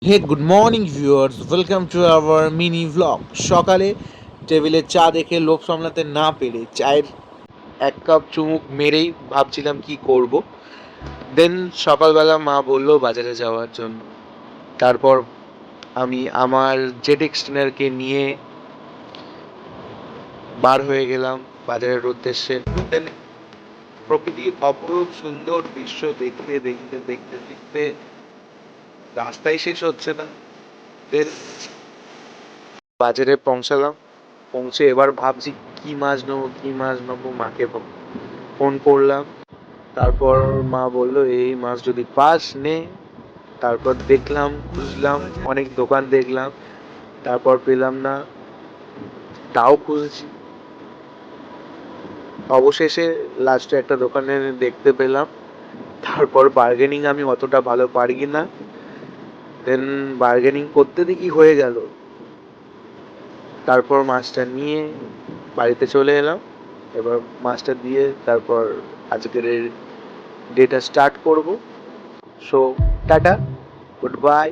Hey good morning viewers, welcome to our mini vlog. সকালে টেবিলে চা দেখে লোভ সামলাতে না পেরে চায়ের এক কাপ চুমুক মেরেই ভাবছিলাম কি করব। দেন সকালবেলা মা বললো বাজারে যাওয়ার জন্য। তারপর আমি আমার জেট এক্সটেনারকে নিয়ে বার হয়ে গেলাম বাজারের উদ্দেশ্যে। দেন প্রকৃতির অপরূপ সুন্দর দৃশ্য দেখতে দেখতে দেখতে দেখতে রাস্তায় শেষ হচ্ছে না। দেন বাজারে পৌঁছালাম। পৌঁছে এবার ভাবছি কি মাছ নেবো মাকে ফোন করলাম। তারপর মা বললো এই মাছ যদি পাস নে। তারপর দেখলাম, খুঁজলাম, অনেক দোকান দেখলাম, তারপর পেলাম না। তাও খুঁজছি, অবশেষে লাস্টে একটা দোকানে দেখতে পেলাম। তারপর বার্গেনিং আমি অতটা ভালো পারি না। দেন বার্গেনিং করতে দেখি হয়ে গেল। তারপর মাছটা নিয়ে বাড়িতে চলে এলাম। এবার মাছটা দিয়ে তারপর আজকের ডেটা স্টার্ট করব। So tata, good bye.